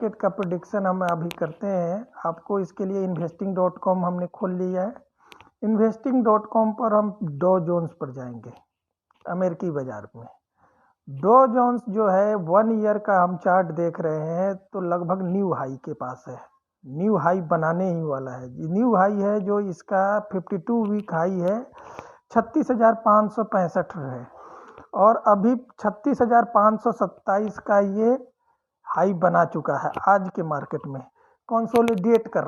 Market का prediction हम अभी करते हैं। आपको इसके लिए investing.com हमने खोल लिया है। investing.com पर हम डॉ जोन्स पर जाएंगे, अमेरिकी बाजार में। डॉ जोन्स जो है 1 ईयर का हम चार्ट देख रहे हैं तो लगभग न्यू हाई के पास है, न्यू हाई बनाने ही वाला है। न्यू हाई है जो इसका 52 वीक हाई है 36,565 है और अभी 36,527 का ये हाई बना चुका है। आज के मार्केट में कंसोलिडेट कर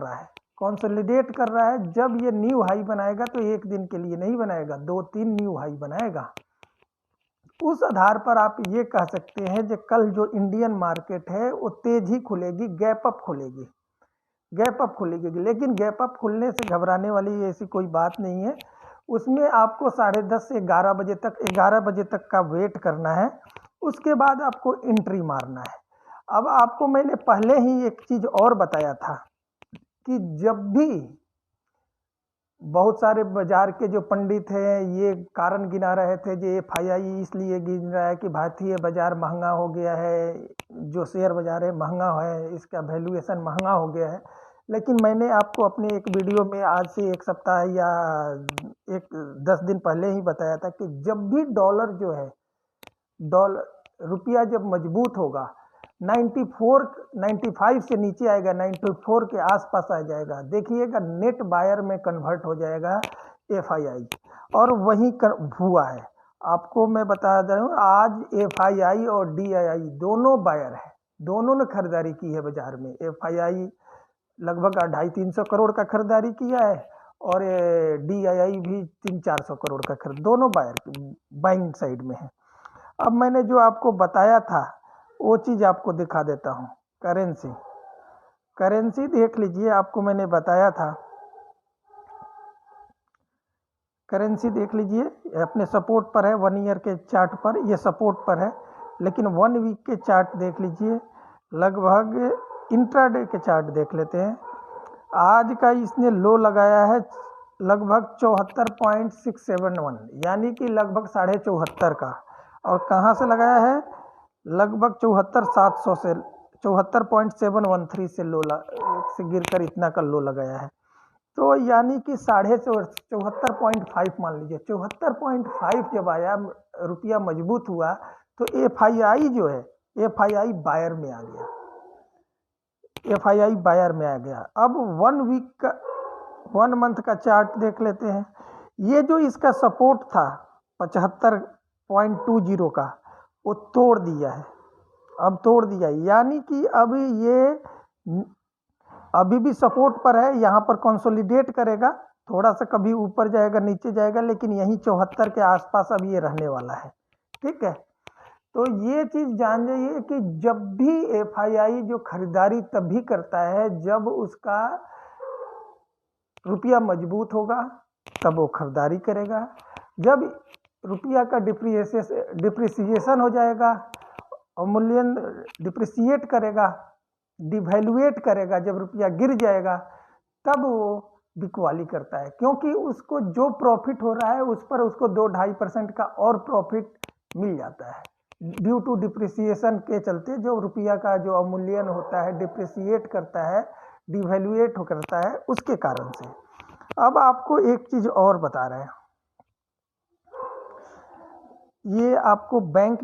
रहा है, जब ये न्यू हाई बनाएगा तो एक दिन के लिए नहीं बनाएगा, 2-3 न्यू हाई बनाएगा। उस आधार पर आप ये कह सकते हैं कि कल जो इंडियन मार्केट है वो तेज ही खुलेगी, गैप अप खुलेगी। लेकिन गैप अप खुलने से घबराने वाली ऐसी कोई बात नहीं है। उसमें आपको 10:30 से 11 बजे तक का वेट करना है, उसके बाद आपको एंट्री मारना है। अब आपको मैंने पहले ही एक चीज और बताया था कि जब भी बहुत सारे बाजार के जो पंडित हैं ये कारण गिना रहे थे कि FII इसलिए गिन रहा है कि भारतीय बाजार महंगा हो गया है, जो शेयर बाजार है महंगा है, इसका वैल्यूएशन महंगा हो गया है। लेकिन मैंने आपको अपने एक वीडियो में आज से 1 सप्ताह या 10 दिन पहले ही बताया था कि जब भी रुपया जब मजबूत होगा 95 से नीचे आएगा, 94 के आसपास आ जाएगा, देखिएगा नेट बायर में कन्वर्ट हो जाएगा FII, और वही हुआ है। आपको मैं बता दे रहा हूँ, आज FII और DII दोनों बायर है, दोनों ने खरीदारी की है बाजार में। FII लगभग 250-300 करोड़ का खरीदारी किया है और DII भी 300-400 करोड़ का दोनों बायर बाइंग साइड में है। अब मैंने जो आपको बताया था वो चीज़ आपको दिखा देता हूँ। करेंसी देख लीजिए, आपको मैंने बताया था, करेंसी देख लीजिए अपने सपोर्ट पर है। 1 ईयर के चार्ट पर ये सपोर्ट पर है, लेकिन 1 वीक के चार्ट देख लीजिए, लगभग इंट्राडे के चार्ट देख लेते हैं। आज का इसने लो लगाया है लगभग 74.671, यानी कि लगभग 74.5 का, और कहाँ से लगाया है, लगभग 74,700 से 74.713 से से गिरकर इतना का लो लगाया है। तो यानी कि 74.5 मान लीजिए, 74.5 जब आया, रुपया मजबूत हुआ तो FII जो है FII बायर में आ गया, अब 1 मंथ का चार्ट देख लेते हैं। ये जो इसका सपोर्ट था 75.20 का, वो तोड़ दिया है, यानी कि अभी भी सपोर्ट पर है। यहाँ पर कंसोलिडेट करेगा, थोड़ा सा कभी ऊपर जाएगा नीचे जाएगा, लेकिन यहीं 74 के आसपास अब ये रहने वाला है। ठीक है, तो ये चीज जान जाइए कि जब भी FII जो खरीदारी तभी करता है जब उसका रुपया मजबूत होगा, तब वो खरीदारी करेगा। जब रुपया का डिप्रिसिएशन हो जाएगा, अवमूल्यन डिप्रिसिएट करेगा, डिवैल्यूएट करेगा, जब रुपया गिर जाएगा तब वो बिकवाली करता है, क्योंकि उसको जो प्रॉफिट हो रहा है उस पर उसको 2-2.5% का और प्रॉफिट मिल जाता है ड्यू टू डिप्रिसिएशन के चलते। जो रुपया का जो अवमूल्यन होता है, डिप्रिसिएट करता है, डिवैल्यूएट करता है, उसके कारण से। अब आपको एक चीज और बता रहे हैं, ये आपको बैंक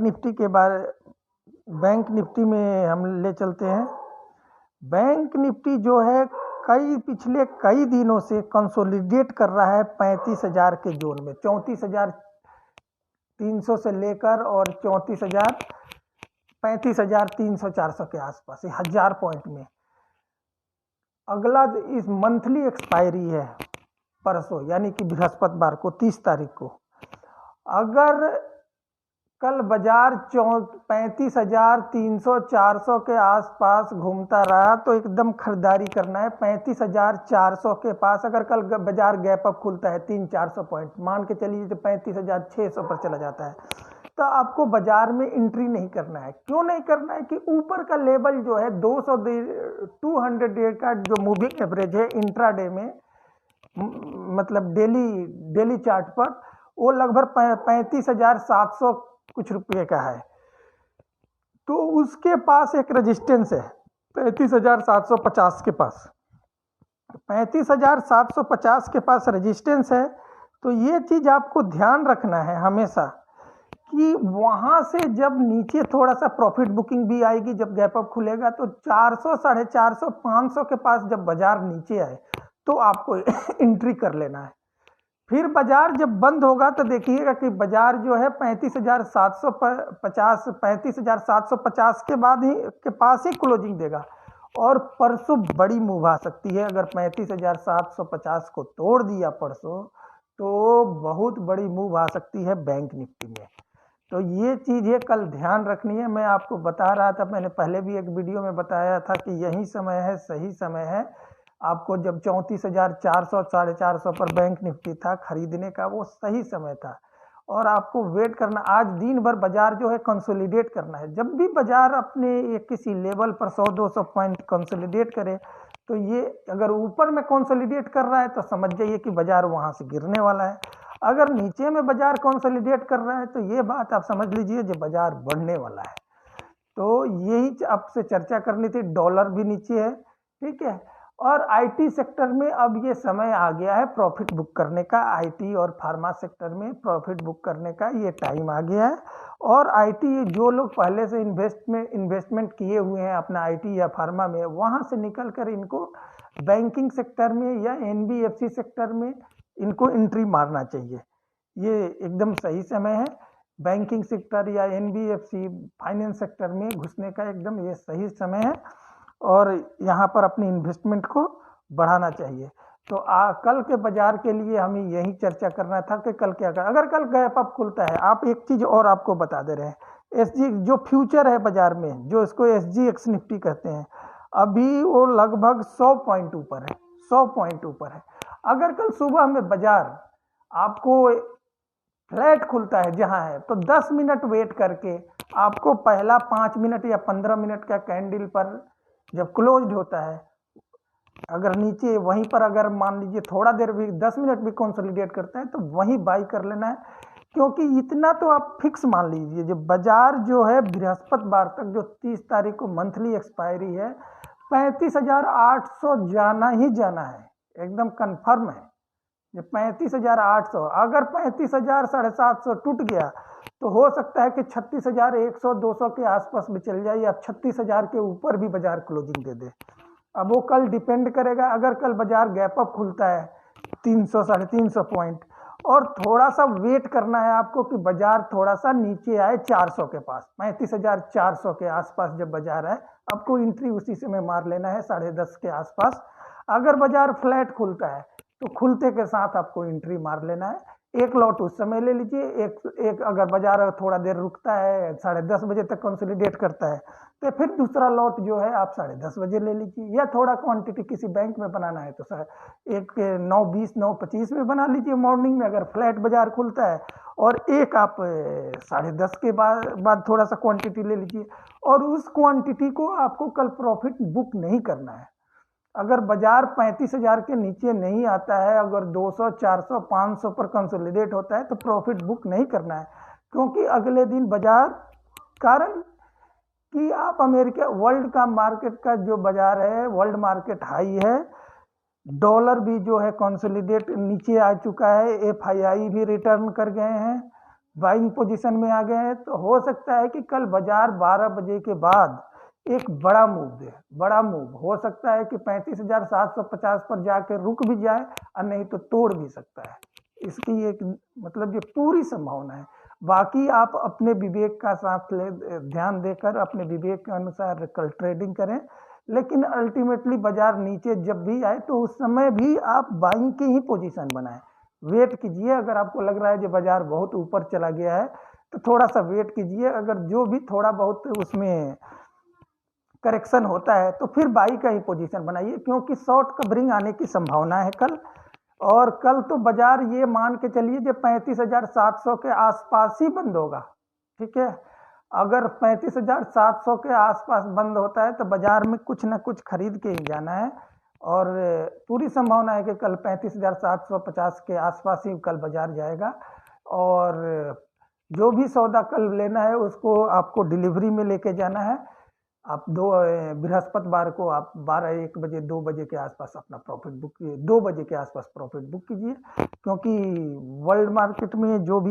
निफ्टी में हम ले चलते हैं। बैंक निफ्टी जो है पिछले कई दिनों से कंसोलिडेट कर रहा है 35,000 के जोन में, 34,300 से लेकर और 35,300-400 के आसपास, 1000 पॉइंट में। अगला इस मंथली एक्सपायरी है परसों, यानी कि बृहस्पतिवार को 30 तारीख को। अगर कल बाजार 35,300-400 के आसपास घूमता रहा तो एकदम खरीदारी करना है 35,400 के पास। अगर कल बाजार गैप अप खुलता है 300-400 पॉइंट, मान के चलिए तो 35,600 पर चला जाता है, तो आपको बाजार में एंट्री नहीं करना है। क्यों नहीं करना है कि ऊपर का लेवल जो है 200 डे का जो मूविंग एवरेज है इंट्राडे में, मतलब डेली चार्ट पर, वो लगभग 35,700 कुछ रुपये का है। तो उसके पास एक रेजिस्टेंस है 35,750 के पास, 35,750 के पास रेजिस्टेंस है। तो ये चीज़ आपको ध्यान रखना है हमेशा कि वहाँ से जब नीचे थोड़ा सा प्रॉफिट बुकिंग भी आएगी, जब गैप अप खुलेगा तो 400, 450, 500 के पास जब बाजार नीचे आए तो आपको एंट्री कर लेना है। फिर बाजार जब बंद होगा तो देखिएगा कि बाजार जो है 35,750, 35,750 के बाद ही के पास ही क्लोजिंग देगा। और परसों बड़ी मूव आ सकती है, अगर 35,750 को तोड़ दिया परसों तो बहुत बड़ी मूव आ सकती है बैंक निफ्टी में। तो ये चीज़ें कल ध्यान रखनी है। मैं आपको बता रहा था, मैंने पहले भी एक वीडियो में बताया था कि यही समय है, सही समय है आपको। जब 34,400, 450 पर बैंक निफ्टी था खरीदने का, वो सही समय था। और आपको वेट करना, आज दिन भर बाजार जो है कंसोलिडेट करना है। जब भी बाजार अपने एक किसी लेवल पर 100-200 पॉइंट कंसोलिडेट करे तो ये अगर ऊपर में कंसोलिडेट कर रहा है तो समझ जाइए कि बाजार वहां से गिरने वाला है। अगर नीचे में बाजार कंसोलिडेट कर रहा है तो ये बात आप समझ लीजिए कि बाजार बढ़ने वाला है। तो यही आपसे चर्चा करनी थी। डॉलर भी नीचे है, ठीक है। और आईटी सेक्टर में अब ये समय आ गया है प्रॉफिट बुक करने का। आईटी और फार्मा सेक्टर में प्रॉफिट बुक करने का ये टाइम आ गया है। और आईटी, जो लोग पहले से इन्वेस्टमेंट किए हुए हैं अपना आईटी या फार्मा में, वहां से निकल कर इनको बैंकिंग सेक्टर में या एनबीएफसी सेक्टर में इनको एंट्री मारना चाहिए। ये एकदम सही समय है। बैंकिंग सेक्टर या एनबीएफसी फाइनेंस सेक्टर में घुसने का एकदम ये सही समय है और यहाँ पर अपनी इन्वेस्टमेंट को बढ़ाना चाहिए। तो कल के बाजार के लिए हमें यही चर्चा करना था कि कल क्या कर, अगर कल गैप अप खुलता है। आप एक चीज और आपको बता दे रहे हैं, एसजी जो फ्यूचर है बाजार में, जो इसको एसजीएक्स निफ्टी कहते हैं, अभी वो लगभग 100 पॉइंट ऊपर है, 100 पॉइंट ऊपर है। अगर कल सुबह में बाजार आपको फ्लैट खुलता है जहां है, तो 10 मिनट वेट करके आपको पहला 5 मिनट या 15 मिनट का कैंडल पर जब क्लोज्ड होता है, अगर नीचे वहीं पर अगर मान लीजिए थोड़ा देर भी 10 मिनट भी कंसोलिडेट करता है तो वहीं बाई कर लेना है। क्योंकि इतना तो आप फिक्स मान लीजिए, जो बाजार जो है बृहस्पतिवार तक, जो 30 तारीख को मंथली एक्सपायरी है, 35,800 जाना ही जाना है, एकदम कंफर्म है। ये 35,800, अगर 35,000, 750 टूट गया तो हो सकता है कि 36,100, 200 के आसपास भी चल जाए या 36,000 के ऊपर भी बाजार क्लोजिंग दे दे। अब वो कल डिपेंड करेगा। अगर कल बाजार गैप अप खुलता है 300, 350 पॉइंट, और थोड़ा सा वेट करना है आपको कि बाजार थोड़ा सा नीचे आए 400 के पास, 35,400 के आसपास जब बाजार आए, आपको एंट्री उसी समय मार लेना है 10:30 के आसपास। अगर बाजार फ्लैट खुलता है तो खुलते के साथ आपको एंट्री मार लेना है। एक लॉट उस समय ले लीजिए, एक अगर बाजार थोड़ा देर रुकता है, 10:30 बजे तक कंसोलिडेट करता है, तो फिर दूसरा लॉट जो है आप 10:30 बजे ले लीजिए। या थोड़ा क्वांटिटी किसी बैंक में बनाना है तो सर एक 9:20, 9:25 में बना लीजिए मॉर्निंग में, अगर फ्लैट बाजार खुलता है। और एक आप 10:30 के बाद थोड़ा सा क्वांटिटी ले लीजिए। और उस क्वांटिटी को आपको कल प्रॉफिट बुक नहीं करना है। अगर बाजार 35,000 के नीचे नहीं आता है, अगर 200, 400, 500 पर कंसोलिडेट होता है तो प्रॉफिट बुक नहीं करना है। क्योंकि अगले दिन बाजार, कारण कि आप अमेरिका वर्ल्ड का मार्केट का जो बाजार है, वर्ल्ड मार्केट हाई है, डॉलर भी जो है कंसोलिडेट नीचे आ चुका है, एफआईआई भी रिटर्न कर गए हैं, बाइंग पोजीशन में आ गए हैं। तो हो सकता है कि कल बाजार 12 बजे के बाद एक बड़ा मूव दे। बड़ा मूव हो सकता है कि 35,750 पर जाकर रुक भी जाए और नहीं तो तोड़ भी सकता है। इसकी एक मतलब ये पूरी संभावना है। बाकी आप अपने विवेक का साथ ध्यान देकर अपने विवेक के अनुसार कल ट्रेडिंग करें। लेकिन अल्टीमेटली बाजार नीचे जब भी आए तो उस समय भी आप बाइंग की ही पोजीशन बनाएं। वेट कीजिए, अगर आपको लग रहा है कि बाजार बहुत ऊपर चला गया है तो थोड़ा सा वेट कीजिए। अगर जो भी थोड़ा बहुत उसमें करेक्शन होता है तो फिर बाई का ही पोजीशन बनाइए, क्योंकि शॉर्ट कवरिंग आने की संभावना है कल। और कल तो बाजार ये मान के चलिए कि 35,700 के आसपास ही बंद होगा, ठीक है। अगर 35,700 के आसपास बंद होता है तो बाजार में कुछ ना कुछ खरीद के ही जाना है। और पूरी संभावना है कि कल 35,750 के आसपास ही कल बाजार जाएगा। और जो भी सौदा कल लेना है उसको आपको डिलीवरी में लेके जाना है। आप बृहस्पतिवार को आप 12-1 बजे 2 बजे के आसपास अपना प्रॉफिट बुक 2 बजे के आसपास प्रॉफिट बुक कीजिए, क्योंकि वर्ल्ड मार्केट में जो भी